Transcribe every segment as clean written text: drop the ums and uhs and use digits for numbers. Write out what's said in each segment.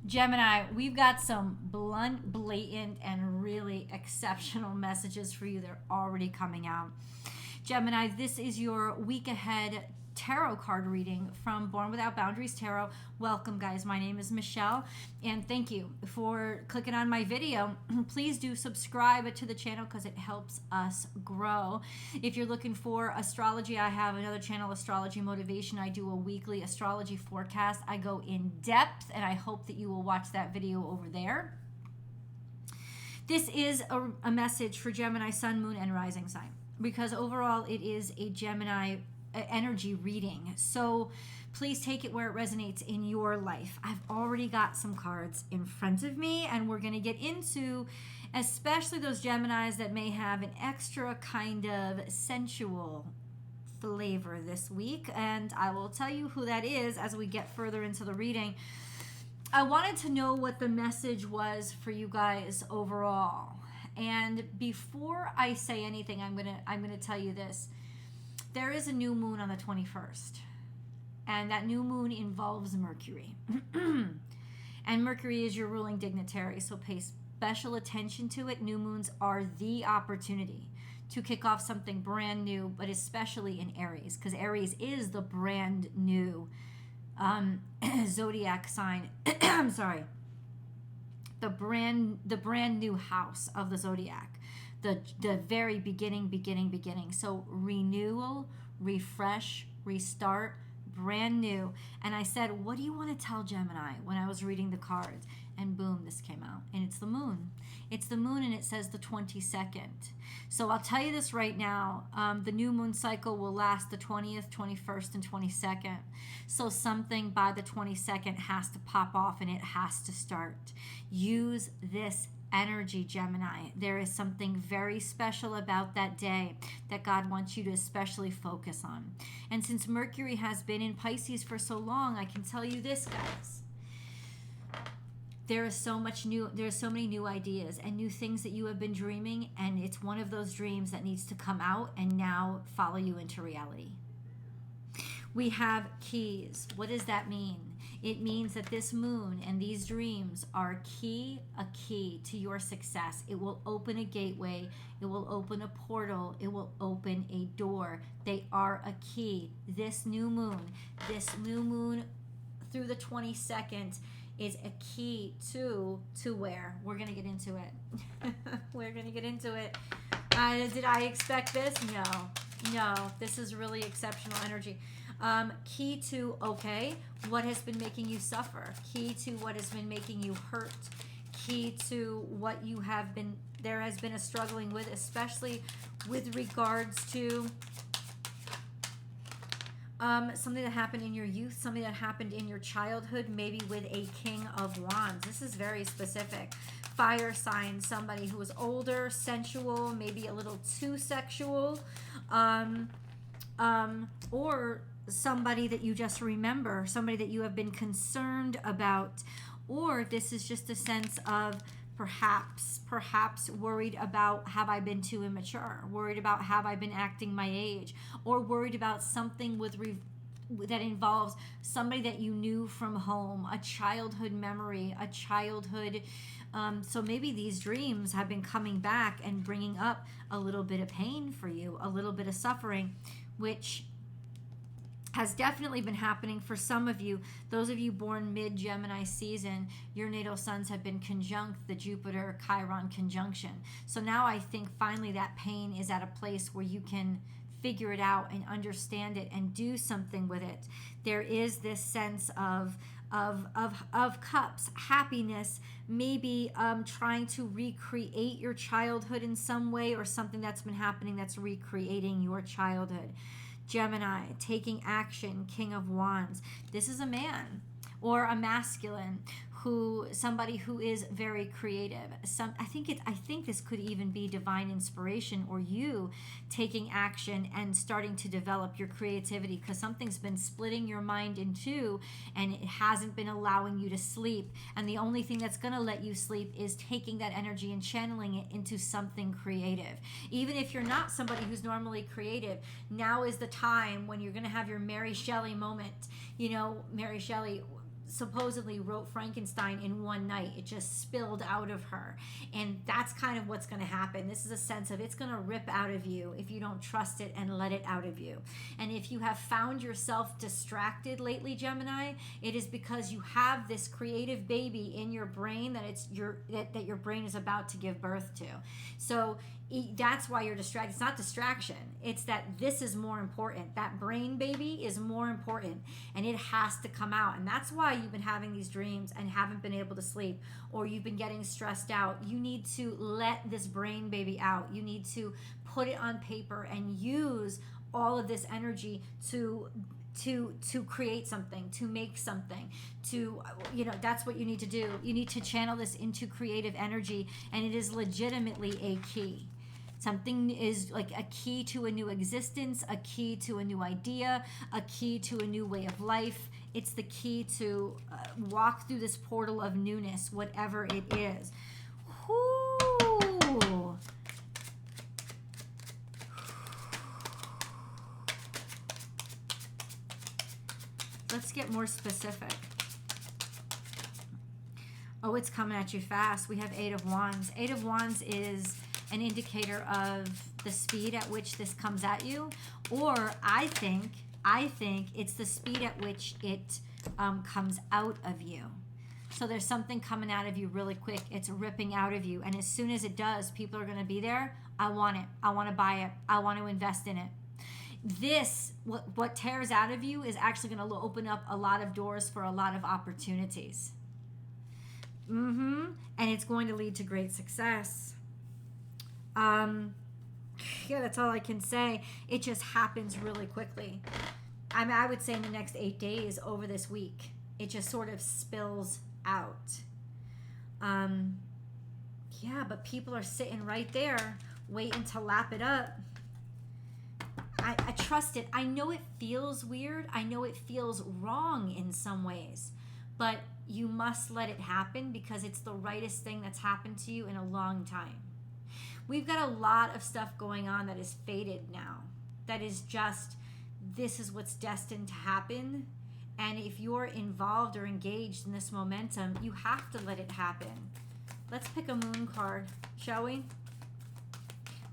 Gemini, we've got some blunt, blatant, and really exceptional messages for you. They're already coming out. Gemini, this is your week ahead tarot card reading from Born Without Boundaries Tarot. Welcome, guys. My name is Michelle, and thank you for clicking on my video. Please do subscribe to the channel because it helps us grow. If you're looking for astrology, I have another channel, Astrology Motivation. I do a weekly astrology forecast. I go in depth, and I hope that you will watch that video over there. This is a message for Gemini, Sun, Moon, and Rising sign, because overall it is a Gemini energy reading. So please take it where it resonates in your life. I've already got some cards in front of me, and we're going to get into especially those Geminis that may have an extra kind of sensual flavor this week. And I will tell you who that is as we get further into the reading. I wanted to know what the message was for you guys overall. And before I say anything, I'm gonna tell you this. There is a new moon on the 21st, and that new moon involves Mercury. And Mercury is your ruling dignitary, so pay special attention to it. New moons are the opportunity to kick off something brand new, but especially in Aries, because Aries is the brand new zodiac sign. I'm sorry. The brand new house of the zodiac. The very beginning. So renewal, refresh, restart, brand new. And I said, what do you want to tell Gemini when I was reading the cards? And boom, this came out. And it's the moon. It's the moon, and it says the 22nd. So I'll tell you this right now. The new moon cycle will last the 20th, 21st, and 22nd. So something by the 22nd has to pop off, and it has to start. Use this energy, Gemini. There is something very special about that day that God wants you to especially focus on. And since Mercury has been in Pisces for so long, I can tell you this, guys. There's so many new ideas and new things that you have been dreaming, and it's one of those dreams that needs to come out and now follow you into reality. We have keys. What does that mean? It means that this moon and these dreams are a key to your success. It will open a gateway. It will open a portal. It will open a door. They are a key. This new moon through the 22nd is a key to where? We're going to get into it. We're going to get into it. Did I expect this? No. This is really exceptional energy. Key to, what has been making you suffer? Key to what has been making you hurt? Key to what you have been, there has been a struggling with, especially with regards to something that happened in your youth, something that happened in your childhood, maybe with a King of Wands. This is very specific. Fire sign, somebody who was older, sensual, maybe a little too sexual, or somebody that you just remember, somebody that you have been concerned about, or this is just a sense of perhaps worried about, have I been too immature, worried about, have I been acting my age, or worried about something that involves somebody that you knew from home, a childhood memory, so maybe these dreams have been coming back and bringing up a little bit of pain for you, a little bit of suffering, which has definitely been happening for some of you. Those of you born mid-Gemini season, your natal suns have been conjunct the Jupiter-Chiron conjunction. So now I think finally that pain is at a place where you can figure it out and understand it and do something with it. There is this sense of cups, happiness, maybe trying to recreate your childhood in some way, or something that's been happening that's recreating your childhood. Gemini, taking action, King of Wands. This is a man or a masculine somebody who is very creative. I think this could even be divine inspiration, or you taking action and starting to develop your creativity, because something's been splitting your mind in two and it hasn't been allowing you to sleep. And the only thing that's going to let you sleep is taking that energy and channeling it into something creative. Even if you're not somebody who's normally creative, now is the time when you're going to have your Mary Shelley moment. You know, Mary Shelley supposedly wrote Frankenstein in one night. It just spilled out of her. And that's kind of what's going to happen. This is a sense of it's going to rip out of you if you don't trust it and let it out of you. And if you have found yourself distracted lately, Gemini, it is because you have this creative baby in your brain that your brain is about to give birth to. So that's why you're distracted. It's not distraction. It's that this is more important. That brain baby is more important, and it has to come out. And that's why you've been having these dreams and haven't been able to sleep, or you've been getting stressed out. You need to let this brain baby out. You need to put it on paper and use all of this energy to create something, to make something, that's what you need to do. You need to channel this into creative energy, and it is legitimately a key. Something is like a key to a new existence, a key to a new idea, a key to a new way of life. It's the key to walk through this portal of newness, whatever it is. Whoo! Let's get more specific. Oh, it's coming at you fast. We have Eight of Wands. Eight of Wands is an indicator of the speed at which this comes at you, or I think it's the speed at which it comes out of you. So there's something coming out of you really quick. It's ripping out of you, and as soon as it does, people are going to be there. I want it. I want to buy it. I want to invest in it. This, what tears out of you, is actually going to open up a lot of doors for a lot of opportunities. And it's going to lead to great success. Yeah, that's all I can say. It just happens really quickly. I would say in the next 8 days, over this week, it just sort of spills out. Yeah, but people are sitting right there waiting to lap it up. I trust it. I know it feels weird. I know it feels wrong in some ways, but you must let it happen because it's the rightest thing that's happened to you in a long time. We've got a lot of stuff going on that is fated now. That is just, this is what's destined to happen. And if you're involved or engaged in this momentum, you have to let it happen. Let's pick a moon card, shall we?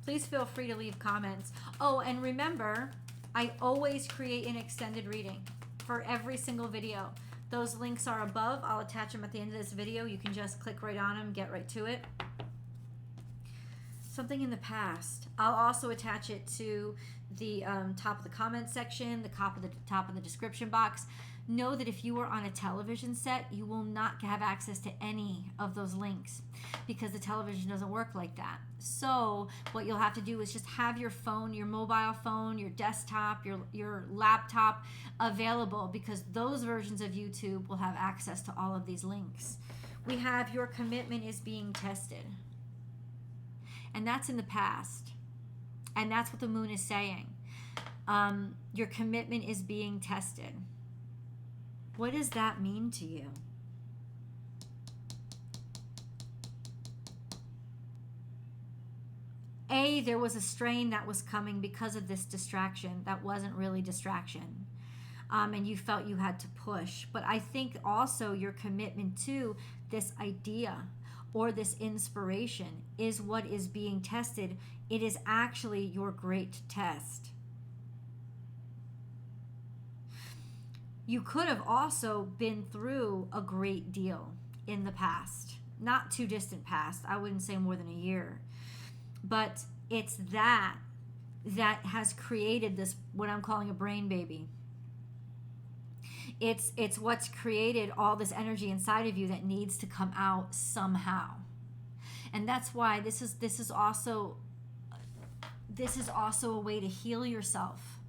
Please feel free to leave comments. Oh, and remember, I always create an extended reading for every single video. Those links are above. I'll attach them at the end of this video. You can just click right on them, get right to it. Something in the past. I'll also attach it to the top of the comment section, the top of the description box. Know that if you are on a television set, you will not have access to any of those links because the television doesn't work like that. So what you'll have to do is just have your phone, your mobile phone, your desktop, your laptop available, because those versions of YouTube will have access to all of these links. We have your commitment is being tested. And that's in the past. And that's what the moon is saying. Your commitment is being tested. What does that mean to you? There was a strain that was coming because of this distraction that wasn't really distraction. And you felt you had to push. But I think also your commitment to this idea or this inspiration is what is being tested. It is actually your great test. You could have also been through a great deal in the past. Not too distant past. I wouldn't say more than a year. But it's that has created this, what I'm calling a brain baby. It's what's created all this energy inside of you that needs to come out somehow. And that's why this is also a way to heal yourself.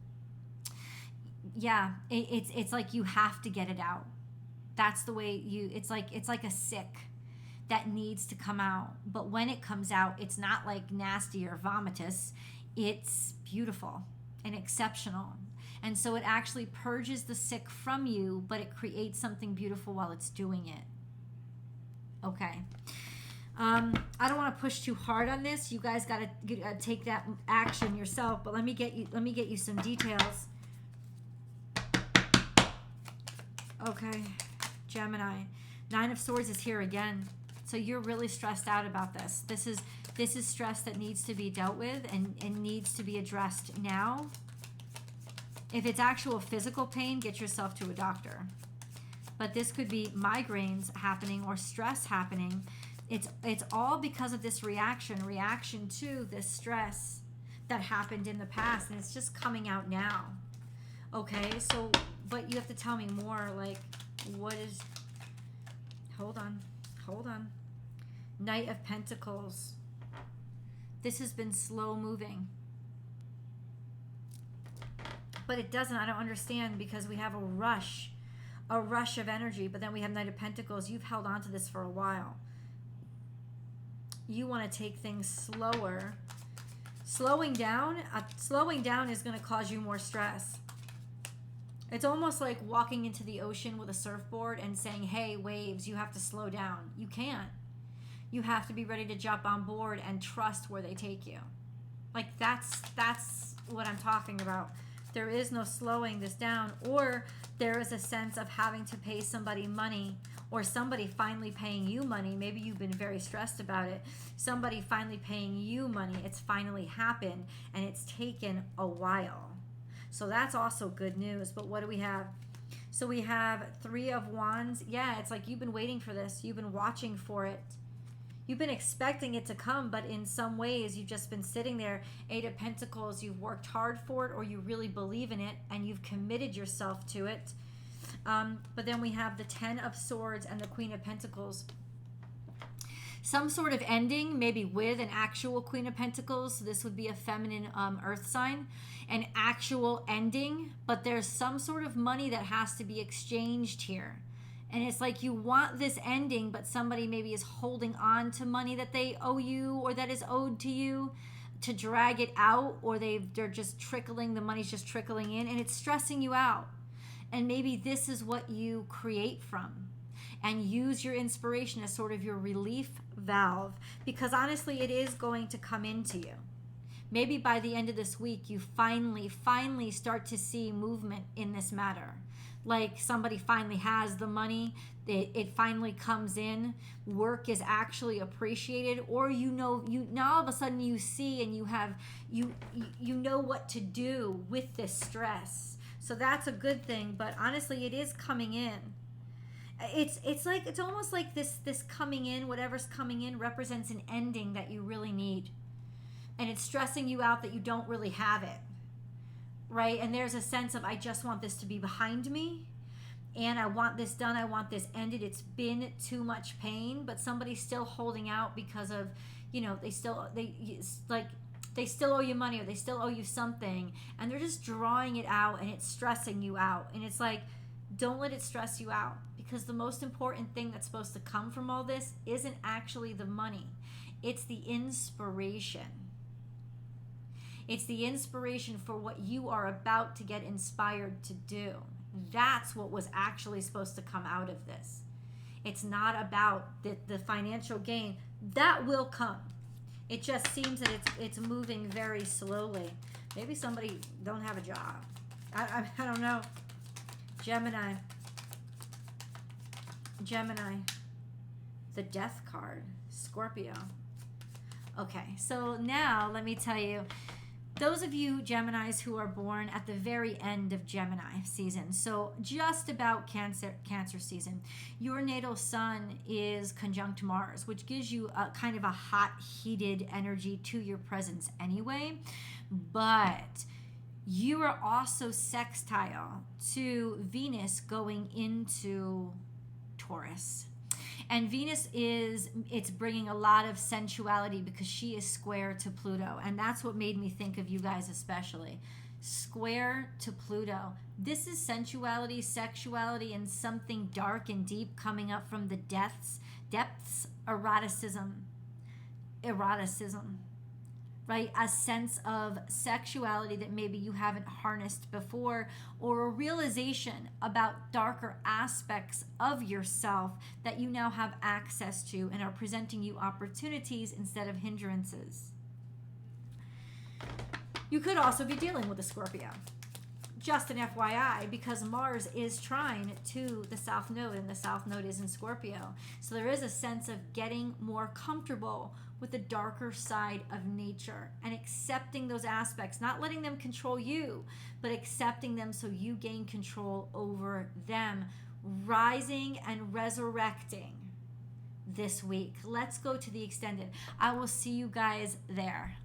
Yeah, it's like you have to get it out. That's the way it's like a sick that needs to come out. But when it comes out, it's not like nasty or vomitous. It's beautiful and exceptional. And so it actually purges the sick from you, but it creates something beautiful while it's doing it. Okay. I don't want to push too hard on this. You guys got to take that action yourself, but let me get you some details. Okay. Gemini. Nine of Swords is here again. So you're really stressed out about this. This is stress that needs to be dealt with and needs to be addressed now. If it's actual physical pain, get yourself to a doctor. But this could be migraines happening or stress happening. It's all because of this reaction to this stress that happened in the past, and it's just coming out now. Okay, so, but you have to tell me more, like, what is, hold on. Knight of Pentacles. This has been slow moving. But it doesn't, I don't understand, because we have a rush of energy, but then we have Knight of Pentacles. You've held on to this for a while. You want to take things slower. Slowing down is going to cause you more stress. It's almost like walking into the ocean with a surfboard and saying, hey, waves, you have to slow down. You can't. You have to be ready to jump on board and trust where they take you. Like, that's what I'm talking about. There is no slowing this down, or there is a sense of having to pay somebody money, or somebody finally paying you money. Maybe you've been very stressed about it. Somebody finally paying you money. It's finally happened, and it's taken a while. So that's also good news. But what do we have? So we have Three of Wands. Yeah, it's like you've been waiting for this. You've been watching for it. You've been expecting it to come, but in some ways you've just been sitting there. Eight of Pentacles, you've worked hard for it, or you really believe in it and you've committed yourself to it. But then we have the Ten of Swords and the Queen of Pentacles. Some sort of ending, maybe with an actual Queen of Pentacles. So this would be a feminine earth sign. An actual ending, but there's some sort of money that has to be exchanged here. And it's like you want this ending, but somebody maybe is holding on to money that they owe you or that is owed to you to drag it out, or they're just trickling, the money's just trickling in, and it's stressing you out. And maybe this is what you create from and use your inspiration as sort of your relief valve, because honestly, it is going to come into you. Maybe by the end of this week, you finally start to see movement in this matter. Like somebody finally has the money, it finally comes in, work is actually appreciated, or now all of a sudden you see and you know what to do with this stress. So that's a good thing, but honestly, it is coming in. It's almost like this coming in, whatever's coming in represents an ending that you really need. And it's stressing you out that you don't really have it. Right? And there's a sense of, I just want this to be behind me, and I want this done, I want this ended. It's been too much pain, but somebody's still holding out because of, they still owe you money, or they still owe you something, and they're just drawing it out, and it's stressing you out. And it's like, don't let it stress you out, because the most important thing that's supposed to come from all this isn't actually the money. It's the inspiration. It's the inspiration for what you are about to get inspired to do. That's what was actually supposed to come out of this. It's not about the financial gain. That will come. It just seems that it's moving very slowly. Maybe somebody don't have a job. I don't know. Gemini. The Death card. Scorpio. Okay, so now let me tell you, those of you Geminis who are born at the very end of Gemini season, so just about Cancer season, your natal sun is conjunct Mars, which gives you a kind of a hot, heated energy to your presence anyway. But you are also sextile to Venus going into Taurus. And Venus it's bringing a lot of sensuality because she is square to Pluto. And that's what made me think of you guys especially. Square to Pluto. This is sensuality, sexuality, and something dark and deep coming up from the depths, eroticism, right? A sense of sexuality that maybe you haven't harnessed before, or a realization about darker aspects of yourself that you now have access to and are presenting you opportunities instead of hindrances. You could also be dealing with a Scorpio. just an FYI, because Mars is trine to the South Node, and the South Node is in Scorpio. So there is a sense of getting more comfortable with the darker side of nature and accepting those aspects, not letting them control you, but accepting them so you gain control over them, rising and resurrecting this week. Let's go to the extended. I will see you guys there.